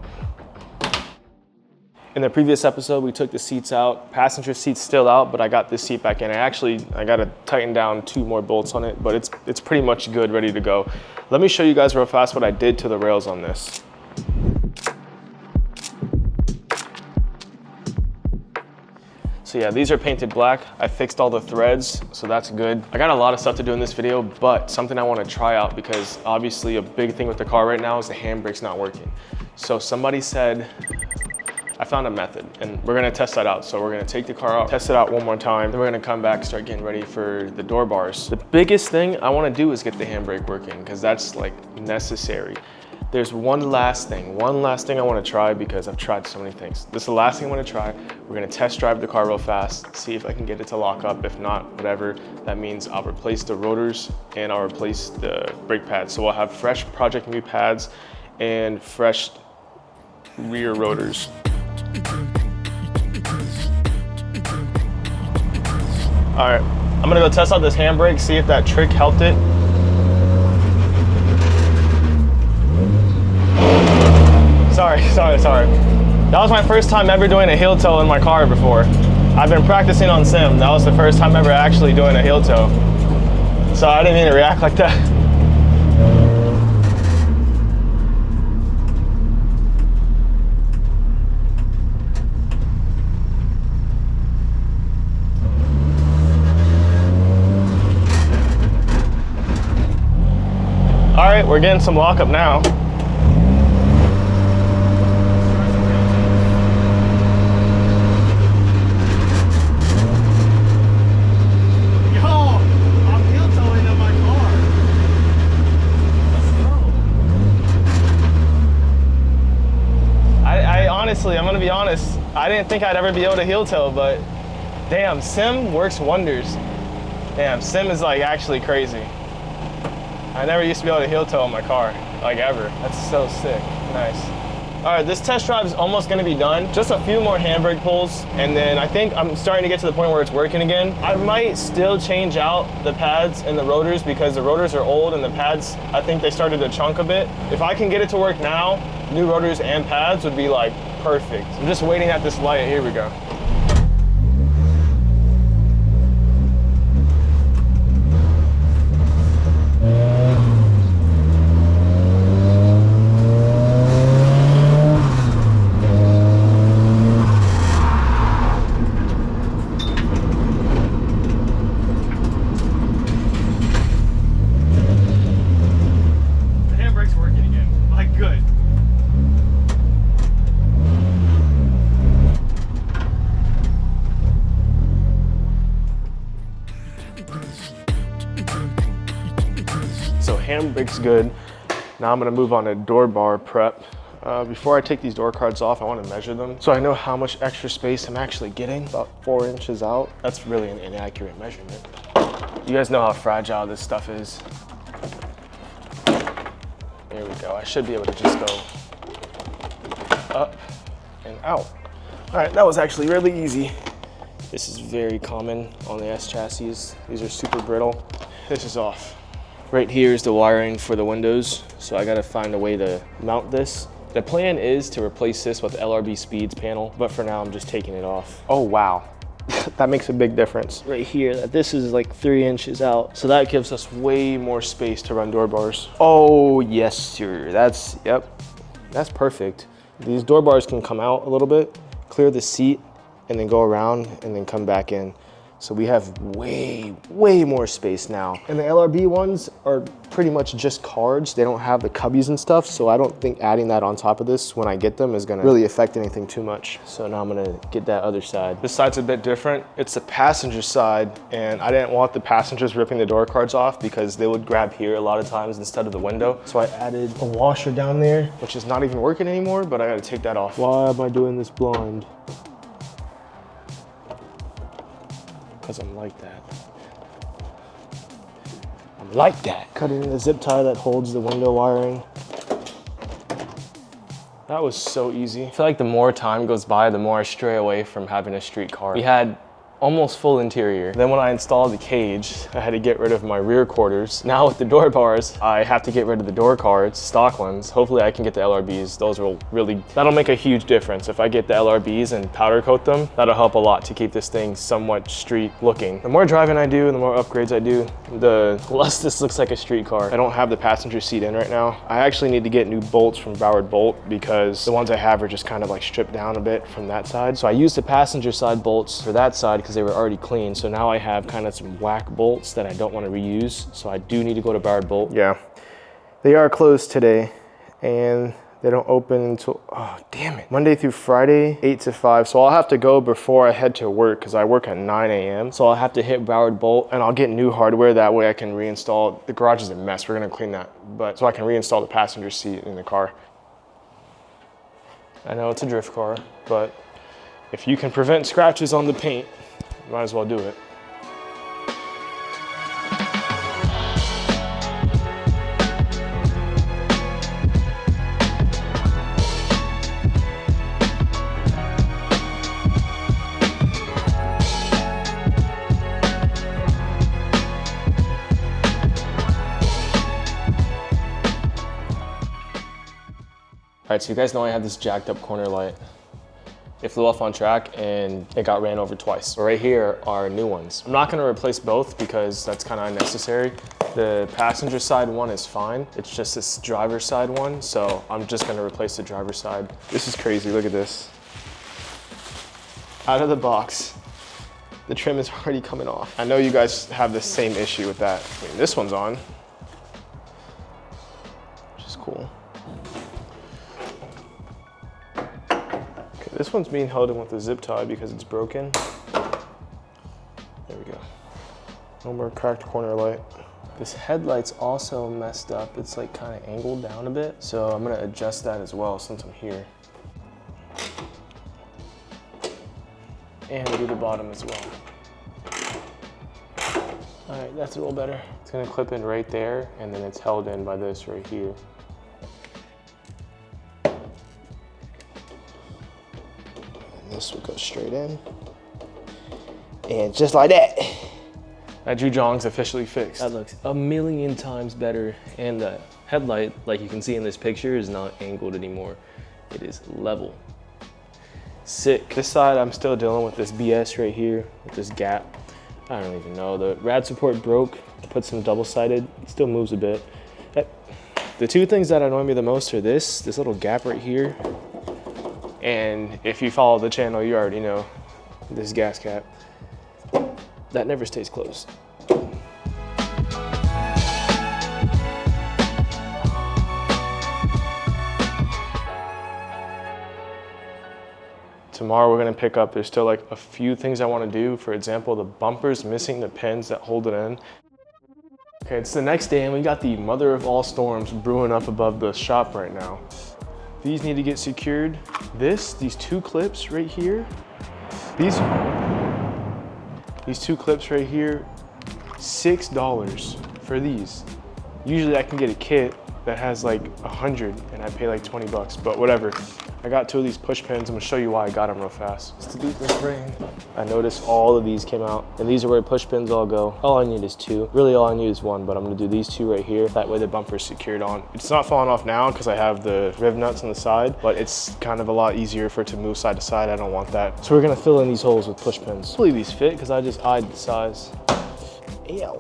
point. In the previous episode, we took the seats out. Passenger seat's still out, but I got this seat back in. I got to tighten down 2 more bolts on it, but it's pretty much good, ready to go. Let me show you guys real fast what I did to the rails on this. So yeah, these are painted black. I fixed all the threads, so that's good. I got a lot of stuff to do in this video, but something I want to try out because obviously a big thing with the car right now is the handbrake's not working. So somebody said, I found a method and we're gonna test that out. So we're gonna take the car out, test it out one more time, then we're gonna come back, start getting ready for the door bars. The biggest thing I wanna do is get the handbrake working because that's like necessary. There's one last thing I wanna try because I've tried so many things. This is the last thing I wanna try. We're gonna test drive the car real fast, see if I can get it to lock up. If not, whatever. That means I'll replace the rotors and I'll replace the brake pads. So we'll have fresh Project Mu pads and fresh rear rotors. All right, I'm gonna go test out this handbrake, see if that trick helped it. Sorry. That was my first time ever doing a heel toe in my car before. I've been practicing on sim. That was the first time ever actually doing a heel toe. So I didn't mean to react like that. All right, we're getting some lockup now. Honestly, I'm gonna be honest, I didn't think I'd ever be able to heel toe, but damn, sim works wonders. Damn, sim is like actually crazy. I never used to be able to heel toe in my car, like ever. That's so sick, nice. All right, this test drive is almost gonna be done. Just a few more handbrake pulls, and then I think I'm starting to get to the point where it's working again. I might still change out the pads and the rotors because the rotors are old and the pads, I think they started to chunk a bit. If I can get it to work now, new rotors and pads would be like perfect. I'm just waiting at this light. Here we go. The handbrake's working again. Like good. So handbrake's good. Now I'm gonna move on to door bar prep. Before I take these door cards off, I wanna measure them so I know how much extra space I'm actually getting, about 4 inches out. That's really an inaccurate measurement. You guys know how fragile this stuff is. There we go. I should be able to just go up and out. All right, that was actually really easy. This is very common on the S chassis. These are super brittle. This is off. Right here is the wiring for the windows, so I gotta find a way to mount this. The plan is to replace this with LRB Speeds panel, but for now I'm just taking it off. Oh wow, that makes a big difference. Right here, this is like 3 inches out, so that gives us way more space to run door bars. Oh yes sir, yep, that's perfect. These door bars can come out a little bit, clear the seat, and then go around and then come back in. So we have way more space now. And the LRB ones are pretty much just cards. They don't have the cubbies and stuff. So I don't think adding that on top of this when I get them is gonna really affect anything too much. So now I'm gonna get that other side. This side's a bit different. It's the passenger side, and I didn't want the passengers ripping the door cards off because they would grab here a lot of times instead of the window. So I added a washer down there, which is not even working anymore, but I gotta take that off. Why am I doing this blind? Because I'm like that. I'm like that. Cutting the zip tie that holds the window wiring. That was so easy. I feel like the more time goes by, the more I stray away from having a street car. We had almost full interior. Then when I installed the cage, I had to get rid of my rear quarters. Now with the door bars, I have to get rid of the door cards, stock ones. Hopefully I can get the LRBs. Those will really, that'll make a huge difference. If I get the LRBs and powder coat them, that'll help a lot to keep this thing somewhat street looking. The more driving I do and the more upgrades I do, the less this looks like a street car. I don't have the passenger seat in right now. I actually need to get new bolts from Broward Bolt because the ones I have are just kind of like stripped down a bit from that side. So I used the passenger side bolts for that side because they were already clean. So now I have kind of some whack bolts that I don't want to reuse. So I do need to go to Broward Bolt. Yeah, they are closed today and they don't open until, oh, damn it. Monday through Friday, 8 to 5. So I'll have to go before I head to work because I work at 9 a.m. So I'll have to hit Broward Bolt and I'll get new hardware. That way I can reinstall. The garage is a mess. We're gonna clean that. But so I can reinstall the passenger seat in the car. I know it's a drift car, but if you can prevent scratches on the paint, you might as well do it. All right, so you guys know I have this jacked up corner light. It flew off on track and it got ran over twice. So right here are new ones. I'm not gonna replace both because that's kind of unnecessary. The passenger side one is fine. It's just this driver's side one. So I'm just gonna replace the driver's side. This is crazy, look at this. Out of the box, the trim is already coming off. I know you guys have the same issue with that. I mean, this one's on, which is cool. This one's being held in with a zip tie because it's broken. There we go. No more cracked corner light. This headlight's also messed up. It's like kind of angled down a bit. So I'm gonna adjust that as well since I'm here. And do the bottom as well. All right, that's a little better. It's gonna clip in right there and then it's held in by this right here. This will go straight in. And just like that. That Jujong's officially fixed. That looks a million times better. And the headlight, like you can see in this picture, is not angled anymore. It is level. Sick. This side, I'm still dealing with this BS right here, with this gap. I don't even know. The rad support broke. I put some double-sided. It still moves a bit. The two things that annoy me the most are this little gap right here. And if you follow the channel, you already know this gas cap. That never stays closed. Tomorrow we're gonna pick up, there's still like a few things I wanna do. For example, the bumper's missing the pins that hold it in. Okay, it's the next day and we got the mother of all storms brewing up above the shop right now. These need to get secured. These two clips right here, these two clips right here, $6 for these. Usually I can get a kit that has like 100 and I pay like 20 bucks, but whatever. I got two of these push pins. I'm gonna show you why I got them real fast. Just to beat this rain. I noticed all of these came out and these are where push pins all go. All I need is two. Really all I need is one, but I'm gonna do these two right here. That way the bumper's secured on. It's not falling off now because I have the riv nuts on the side, but it's kind of a lot easier for it to move side to side. I don't want that. So we're gonna fill in these holes with push pins. Hopefully these fit because I just eyed the size. Ew.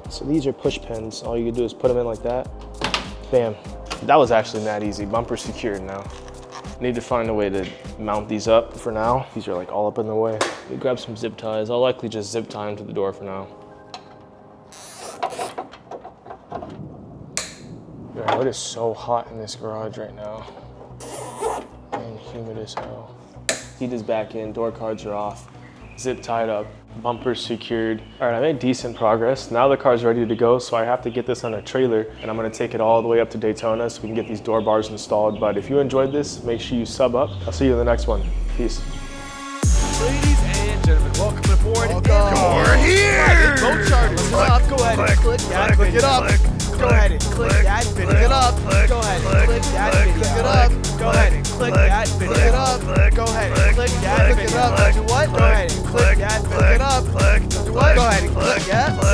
So these are push pins. All you can do is put them in like that. Bam. That was actually that easy. Bumper secured now. Need to find a way to mount these up for now. These are like all up in the way. Let me grab some zip ties. I'll likely just zip tie them to the door for now. Yo, it is so hot in this garage right now. And humid as hell. Heat is back in, door cards are off. Zip tied up, bumper's secured. All right, I made decent progress. Now the car's ready to go, so I have to get this on a trailer and I'm gonna take it all the way up to Daytona so we can get these door bars installed. But if you enjoyed this, make sure you sub up. I'll see you in the next one. Peace. Ladies and gentlemen, welcome aboard. We're here! Boat charters up. Go ahead and click that. Click it up. Go ahead and click that. Pick it up. Go ahead and click that. Pick it up. Go ahead and click that. Pick it up. Go ahead and click that. Pick it up. it up. Do what? Go ahead and click. Yeah, finish it up. Do what? Go ahead and click. Yeah.